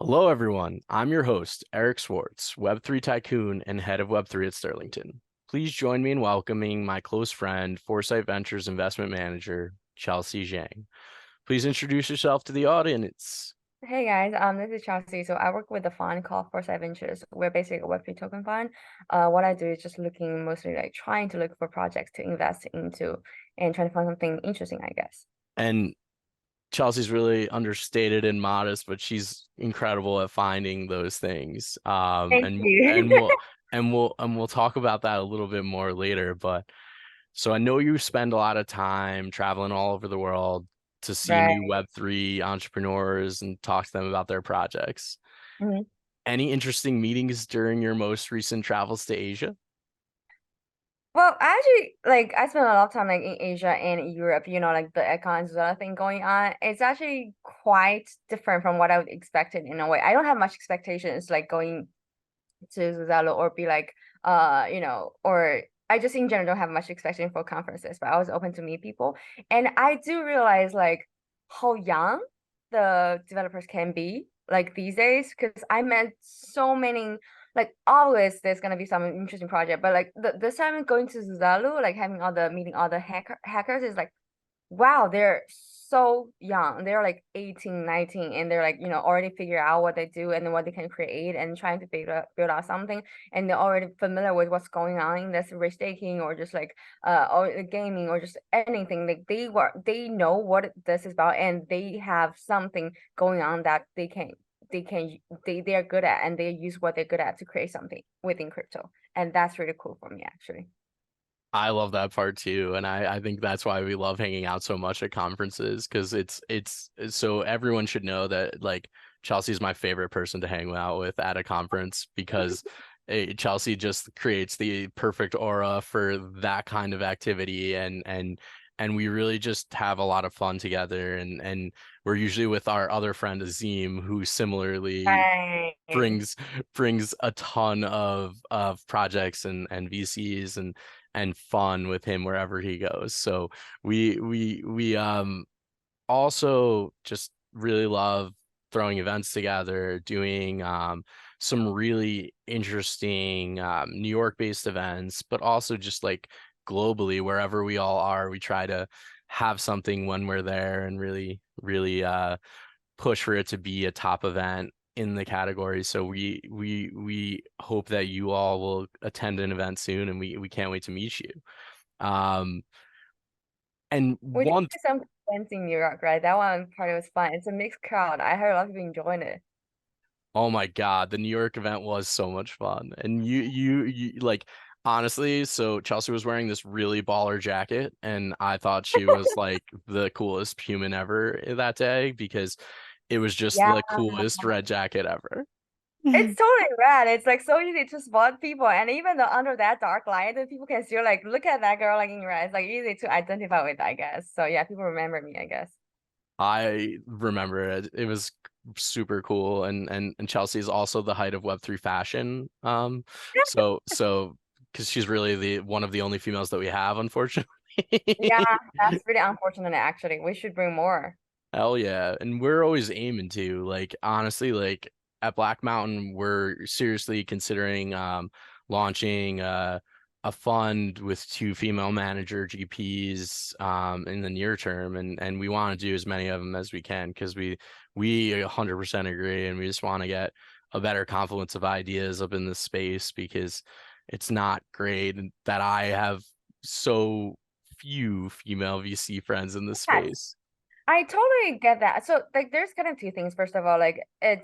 Hello, everyone. I'm your host, Eric Swartz, Web3 tycoon and head of Web3 at Sterlington. Please join me in welcoming my close friend, Foresight Ventures investment manager, Chelsea Jiang. Please introduce yourself to the audience. Hey guys, this is Chelsea. So I work with a fund called Foresight Ventures. We're basically a Web3 token fund. What I do is just looking mostly like trying to look for projects to invest into and trying to find something interesting, I guess. And Chelsea's really understated and modest, but she's incredible at finding those things. Thank And you. and we'll and we'll talk about that a little bit more later. But so I know you spend a lot of time traveling all over the world to see new Right. Web3 entrepreneurs and talk to them about their projects. Mhm. Any interesting meetings during your most recent travels to Asia? Well, actually, like I spent a lot of time like in Asia and Europe, like the econs other thing going on. It's actually quite different from what I would expected in a way. I don't have much expectations like going to Zalo or be like or I just in general don't have much expectation for conferences, but I was open to meet people. And I do realize like how young the developers can be like these days, because I met so many, like always there's gonna be some interesting project, but like this time going to Zalo, like having all the meeting all the hackers is like, wow, they're so young. They're like 18, 19, and they're like, already figure out what they do and what they can create and trying to build out something. And they're already familiar with what's going on in this risk taking or just like or gaming or just anything. Like they know what this is about and they have something going on that they are good at, and they use what they're good at to create something within crypto. And that's really cool for me actually. I love that part too, and I think that's why we love hanging out so much at conferences because it's so everyone should know that like Chelsea's my favorite person to hang out with at a conference because Chelsea just creates the perfect aura for that kind of activity and we really just have a lot of fun together and we're usually with our other friend Azim who similarly Right. brings a ton of projects and VCs and fun with him wherever he goes. So we also just really love throwing events together, doing some really interesting New York based events, but also just like globally wherever we all are, we try to have something when we're there and really push for it to be a top event in the category. So we hope that you all will attend an event soon, and we can't wait to meet you. Um, and We did one, some events in New York, right? That one part was fun. It's a mixed crowd. I heard a lot of people enjoying it. oh my God, the New York event was so much fun, and you like honestly. So Chelsea was wearing this really baller jacket, and I thought she was like the coolest human ever that day because it was just Yeah, the coolest red jacket ever. it's totally rad. It's like so easy to spot people, and even though under that dark light, the people can still like look at that girl like in your eyes. Like easy to identify with, I guess. So yeah, people remember me, I guess. I remember it. It was super cool, and Chelsea is also the height of Web3 fashion. So because she's really the one of the only females that we have, unfortunately. Yeah, that's really unfortunate actually. We should bring more. Hell yeah. And we're always aiming to, like, honestly, like at Black Mountain, we're seriously considering launching a fund with two female manager GPs in the near term. And we want to do as many of them as we can because we 100% agree and we just want to get a better confluence of ideas up in this space because it's not great that I have so few female VC friends in this Yes. space. I totally get that. So like there's kind of two things. First of all, like I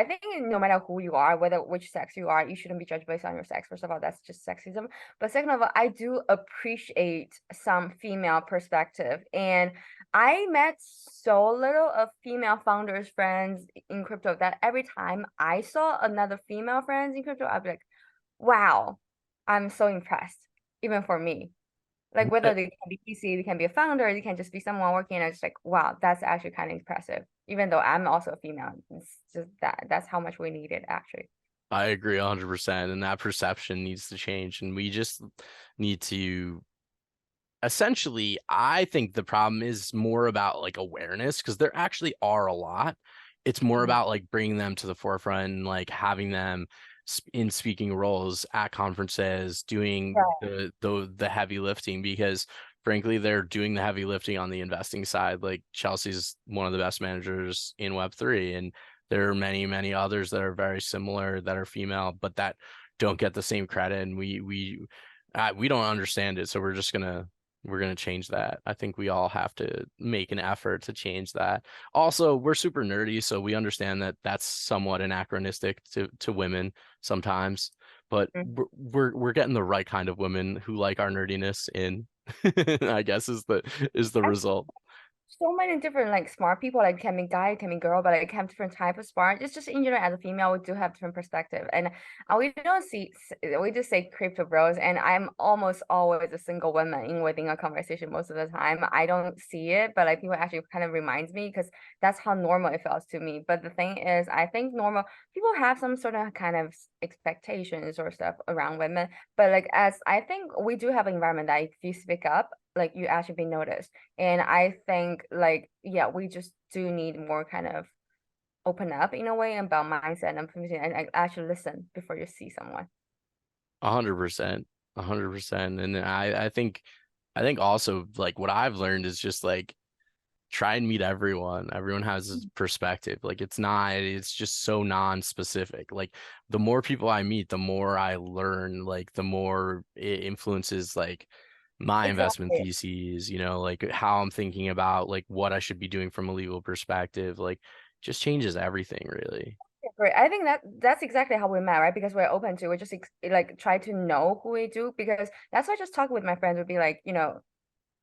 think no matter who you are, whether which sex you are, you shouldn't be judged based on your sex. First of all, that's just sexism. But second of all, I do appreciate some female perspective. And I met so little of female founders friends in crypto that every time I saw another female friends in crypto, I'd be like, wow, I'm so impressed, even for me. Like whether they can be PC, they can be a founder, they can just be someone working. And it's like, wow, that's actually kind of impressive. Even though I'm also a female, it's just that's how much we need it actually. I agree 100%. And that perception needs to change. And we just need to essentially, I think the problem is more about like awareness because there actually are a lot. it's more Mhm. about like bringing them to the forefront and like having them in speaking roles at conferences, doing Right. the heavy lifting, because frankly they're doing the heavy lifting on the investing side. Like Chelsea's one of the best managers in Web3, and there are many others that are very similar that are female, but that don't get the same credit, and we don't understand it, so we're gonna change that. I think we all have to make an effort to change that. Also, we're super nerdy, so we understand that that's somewhat anachronistic to women sometimes, but we're getting the right kind of women who like our nerdiness in, I guess is the result. So many different like smart people, like can be guy, can be girl, but like have different type of smart. It's just in general as a female, we do have different perspective, and we don't see we just say crypto bros, and I'm almost always a single woman in within a conversation most of the time. I don't see it, but like people actually kind of reminds me because that's how normal it feels to me. But the thing is, I think normal people have some sort of kind of expectations or stuff around women, but like as I think we do have an environment that if you speak up, like you actually be noticed. And I think like, yeah, we just do need more kind of open up in a way about mindset and community and actually listen before you see someone. 100%, 100%. And I think also like what I've learned is just like try and meet everyone. Everyone has a perspective. Like it's just so non-specific. Like the more people I meet, the more I learn, like the more it influences like my investment Exactly. theses, like how I'm thinking about like what I should be doing from a legal perspective. Like just changes everything really. Great. I think that's exactly how we met, right? Because we're open to, we just like try to know who we do because that's why I just talk with my friends would be like,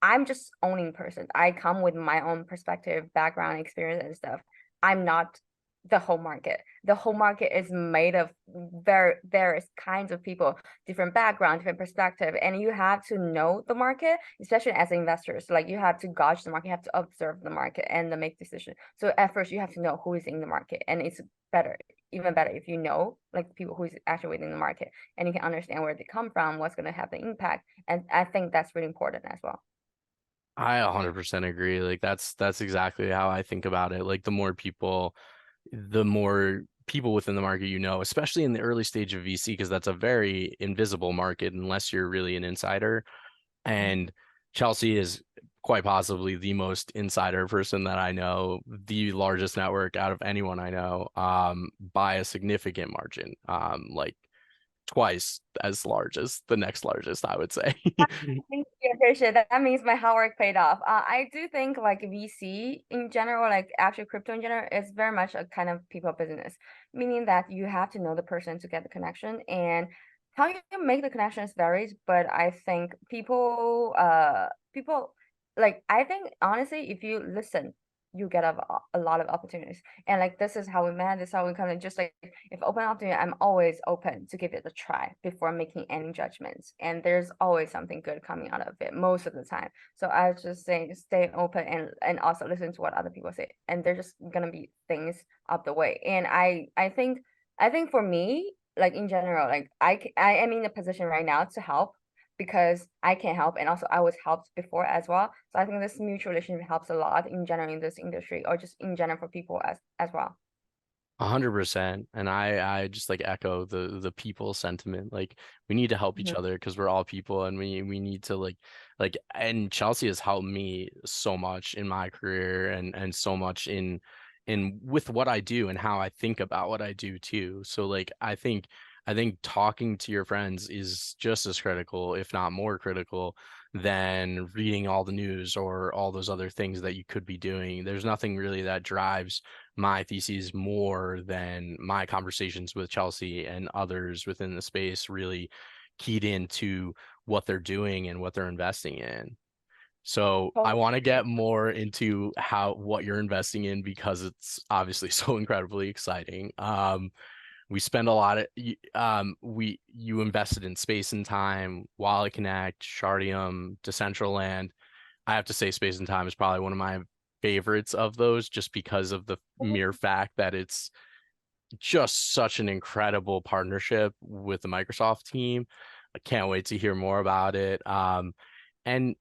I'm just owning person. I come with my own perspective, background, experience, and stuff. I'm not the whole market. The whole market is made of various kinds of people, different background, different perspective, and you have to know the market, especially as investors. Like you have to gauge the market, you have to observe the market, and then make decision. So at first, you have to know who is in the market, and it's better, even better if you know like people who is actually within the market, and you can understand where they come from, what's going to have the impact, and I think that's really important as well. I 100% agree. Like that's exactly how I think about it. Like the more people within the market, especially in the early stage of VC, because that's a very invisible market unless you're really an insider. And Chelsea is quite possibly the most insider person that I know, the largest network out of anyone I know, by a significant margin, like twice as large as the next largest, I would say. Thank you. I appreciate that. That means my hard work paid off. I do think like VC in general, like actually crypto in general, is very much a kind of people business, meaning that you have to know the person to get the connection and how you make the connections varies. But I think people like I think honestly, if you listen, you get a lot of opportunities. And like this is how we met, this is how we come in. Just like if open up to me, I'm always open to give it a try before making any judgments. And there's always something good coming out of it most of the time. So I was just saying stay open and also listen to what other people say. And there's just gonna be things up the way. And I think for me, like in general, like I am in a position right now to help because I can help and also I was helped before as well. So I think this mutual relationship helps a lot in general in this industry or just in general for people as well. 100%. And I just like echo the people sentiment. Like we need to help each Mhm. other because we're all people, and we need to like and Chelsea has helped me so much in my career, and so much in with what I do and how I think about what I do too. So like I think talking to your friends is just as critical, if not more critical, than reading all the news or all those other things that you could be doing. There's nothing really that drives my theses more than my conversations with Chelsea and others within the space really keyed into what they're doing and what they're investing in. So I want to get more into what you're investing in because it's obviously so incredibly exciting. We spend a lot of you invested in Space and Time, Wallet Connect, Shardium, Decentraland. I have to say Space and Time is probably one of my favorites of those just because of the mere fact that it's just such an incredible partnership with the Microsoft team. I can't wait to hear more about it. And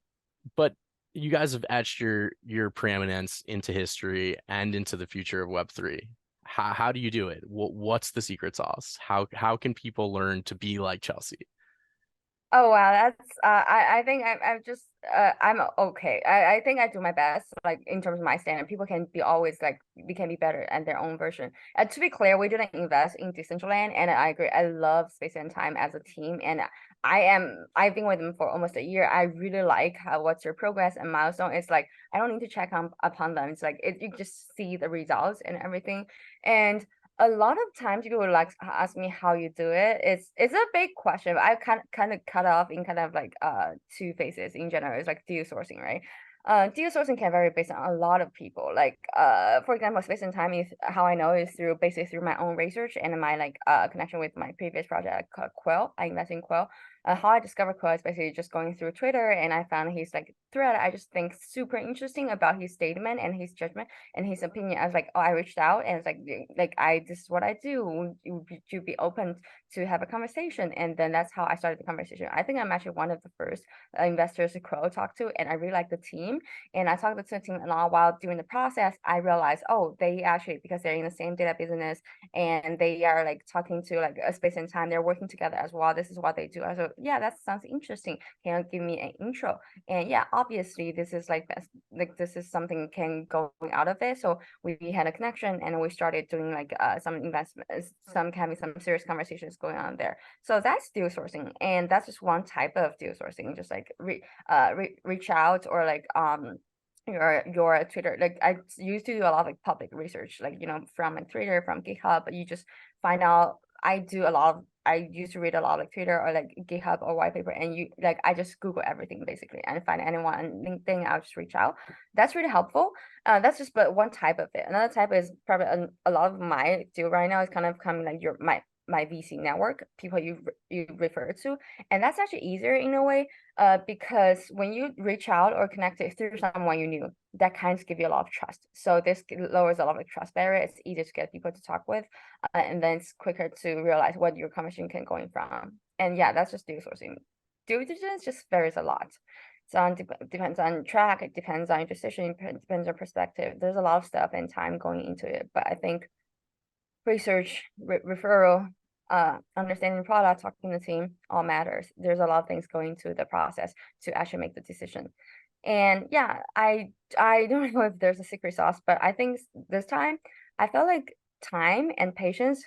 but you guys have etched your preeminence into history and into the future of Web3. How do you do it? What's the secret sauce? How can people learn to be like Chelsea? Oh wow, that's I think I'm just I'm okay. I think I do my best like in terms of my standard. People can be always like we can be better at their own version. To be clear, we didn't invest in Decentraland, and I agree. I love Space and Time as a team, and I've been with them for almost a year. I really like how what's your progress and milestone. It's like I don't need to check on upon them. It's like you just see the results and everything, and a lot of times people would like ask me how you do it. It's a big question, but I kind of cut off in kind of like two phases in general. It's like deal sourcing, right? Deal sourcing can vary based on a lot of people. Like for example, space and time is how I know is through basically through my own research and my like connection with my previous project called Quill. I invest in Quill. How I discovered Quill is basically just going through Twitter and I found his like thread. I just think super interesting about his statement and his judgment and his opinion. I was like, oh, I reached out and it's like I this is what I do. Would you be open to have a conversation? And then that's how I started the conversation. I think I'm actually one of the first investors to Crow talk to, and I really like the team. And I talked to the team a lot while during the process. I realized, oh, they actually because they're in the same data business and they are like talking to like a space and time. They're working together as well. This is what they do. I said, yeah, that sounds interesting. Can you give me an intro? And yeah, obviously this is like best, like this is something can go out of it. So we had a connection and we started doing like some investments, some having some serious conversations going on there. So that's deal sourcing, and that's just one type of deal sourcing. Just like reach out or like your Twitter. Like I used to do a lot of like public research, like from like Twitter, from GitHub. But you just find out. I used to read a lot of like Twitter or like GitHub or white paper, and you like I just Google everything basically and find anyone on LinkedIn. I'll just reach out. That's really helpful. That's just but one type of it. Another type is probably a lot of my deal right now is kind of coming like my VC network, people you refer to, and that's actually easier in a way, because when you reach out or connect it through someone you knew, that kind of give you a lot of trust. So this lowers a lot of trust barrier. It's easier to get people to talk with, and then it's quicker to realize what your conversation can go in from. And yeah, that's just deal sourcing. Due diligence just varies a lot. So on depends on track, it depends on your decision, it depends on perspective. There's a lot of stuff and time going into it, but I think research, referral, understanding the product, talking to the team, all matters. There's a lot of things going into the process to actually make the decision. And yeah, I don't know if there's a secret sauce, but I think this time I felt like time and patience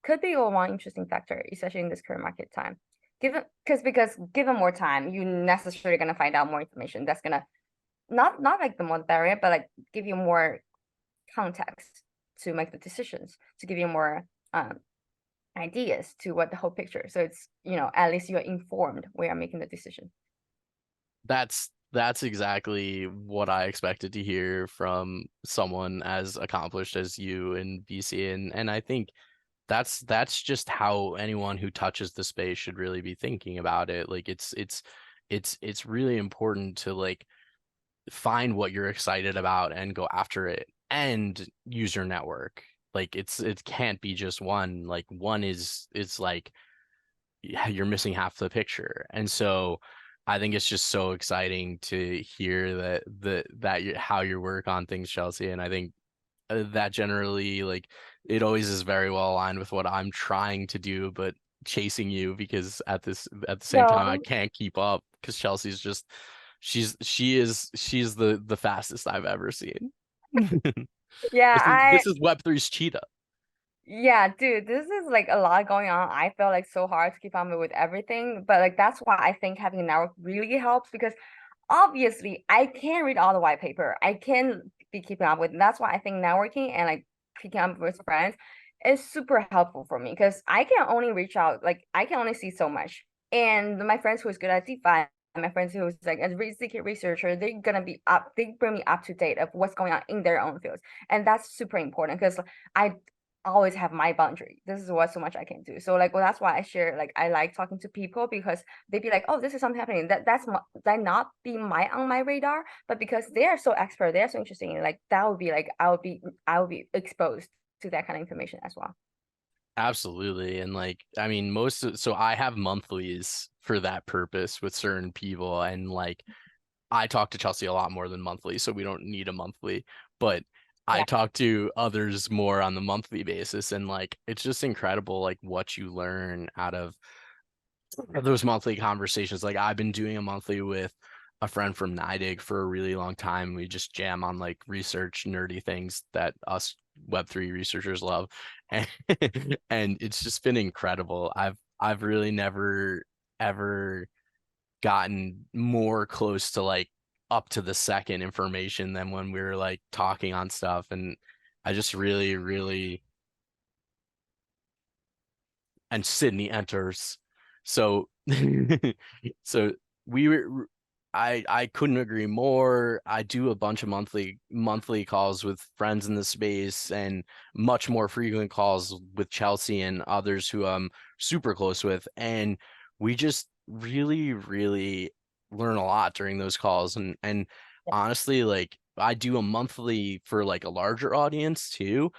could be one interesting factor, especially in this current market time. Because given more time, you necessarily gonna find out more information that's gonna not like the more barrier, but like give you more context to make the decisions, to give you more ideas to what the whole picture. So it's, at least you're informed when you're making the decision. That's exactly what I expected to hear from someone as accomplished as you in VC, and I think that's just how anyone who touches the space should really be thinking about it. Like it's really important to like find what you're excited about and go after it and use your network. Like it can't be just one. Like one is it's like yeah, you're missing half the picture. And so I think it's just so exciting to hear how you work on things, Chelsea. And I think that generally like it always is very well aligned with what I'm trying to do, but chasing you because at the same time I No, can't keep up because Chelsea's just she's the fastest I've ever seen. yeah, This is Web3's cheetah. yeah, dude, this is like a lot going on. I feel like so hard to keep on with everything, but like that's why I think having a network really helps because obviously I can't read all the white paper. I can be keeping up with. That's why I think networking and like picking up with friends is super helpful for me because I can only reach out, like I can only see so much. And my friends who's good at DeFi, my friends who's like a secret researcher, they're gonna be up, they bring me up to date of what's going on in their own fields. And that's super important because I always have my boundary. This is what so much I can do. So like, well, that's why I share. Like, I like talking to people because they'd be like, "Oh, this is something happening." That not be my on my radar, but because they are so expert, they are so interesting. And like that would be like I would be exposed to that kind of information as well. Absolutely. And like, I mean, so I have monthlies for that purpose with certain people. And like, I talk to Chelsea a lot more than monthly, so we don't need a monthly, but I Yeah. talk to others more on the monthly basis, and like it's just incredible like what you learn out of those monthly conversations. Like I've been doing a monthly with a friend from NIDIG for a really long time. We just jam on like research nerdy things that us Web3 researchers love. And and it's just been incredible. I've really never ever gotten more close to like up to the second information than when we were like talking on stuff. And I just really, really, and Sydney enters. So so we were I couldn't agree more. I do a bunch of monthly calls with friends in the space and much more frequent calls with Chelsea and others who I'm super close with. And we just really, really learn a lot during those calls. And honestly, like I do a monthly for like a larger audience too.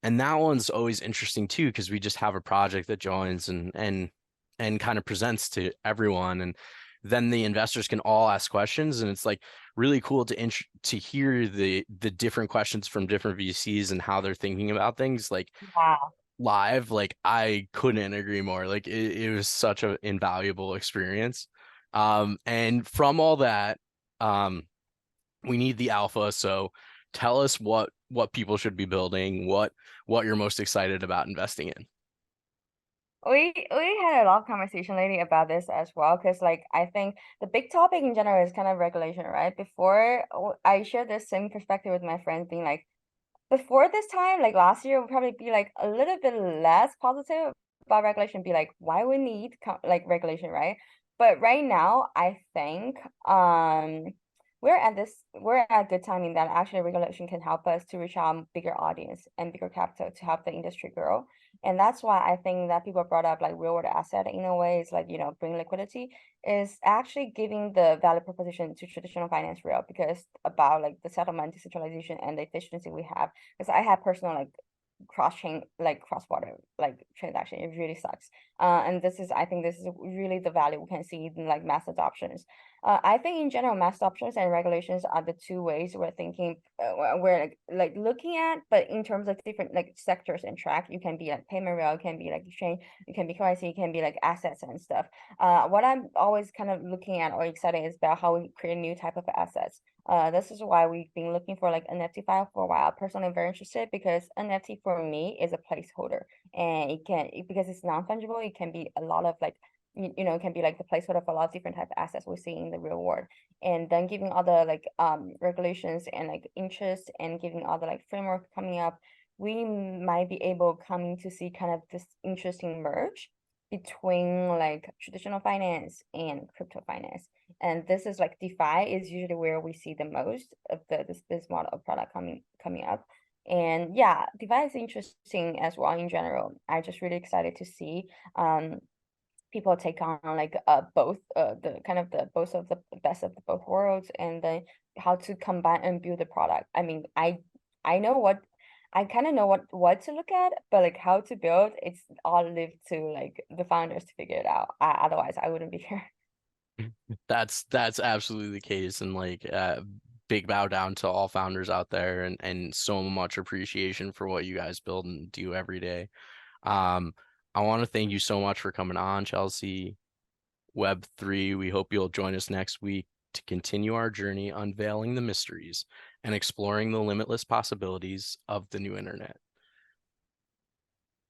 And that one's always interesting too, because we just have a project that joins and kind of presents to everyone. And then the investors can all ask questions. And it's like really cool to hear the different questions from different VCs and how they're thinking about things like Wow. live. Like I couldn't agree more. Like it was such an invaluable experience. And from all that, um, we need the alpha. So tell us what people should be building, what you're most excited about investing in. We had a lot of conversation lately about this as well, because like I think the big topic in general is kind of regulation, right? Before I shared this same perspective with my friends, being like, before this time, like last year, would probably be like a little bit less positive about regulation, be like, why we need like regulation, right? But right now, I think we're at good timing that actually regulation can help us to reach out bigger audience and bigger capital to help the industry grow. And that's why I think that people brought up like real world asset in a way is like, bring liquidity is actually giving the value proposition to traditional finance real, because about like the settlement decentralization and the efficiency we have, because I have personal like cross-chain like cross-border like transaction. It really sucks. And I think this is really the value we can see in like mass adoptions. I think in general, mass adoptions and regulations are the two ways we're thinking, we're like looking at, but in terms of different like sectors and track, you can be like payment rail, it can be like exchange, it can be KYC, it can be like assets and stuff. What I'm always kind of looking at or excited is about how we create new type of assets. This is why we've been looking for like NFT file for a while. Personally, I'm very interested because NFT for me is a placeholder, and because it's non-fungible, it can be a lot of like, it can be like the placeholder for a lot of different type of assets we see in the real world. And then giving other like regulations and like interest and giving other like framework coming up, we might be able coming to see kind of this interesting merge between like traditional finance and crypto finance. And this is like DeFi is usually where we see the most of this model of product coming up. And yeah, DeFi is interesting as well in general. I just really excited to see people take on like both the kind of the both of the best of the both worlds, and then how to combine and build the product. I mean, I know what I kind of know what to look at, but like how to build, it's all left to like the founders to figure it out. Otherwise, I wouldn't be here. That's absolutely the case. And like big bow down to all founders out there and so much appreciation for what you guys build and do every day. Um, I want to thank you so much for coming on, Chelsea. Web3. We hope you'll join us next week to continue our journey unveiling the mysteries and exploring the limitless possibilities of the new internet.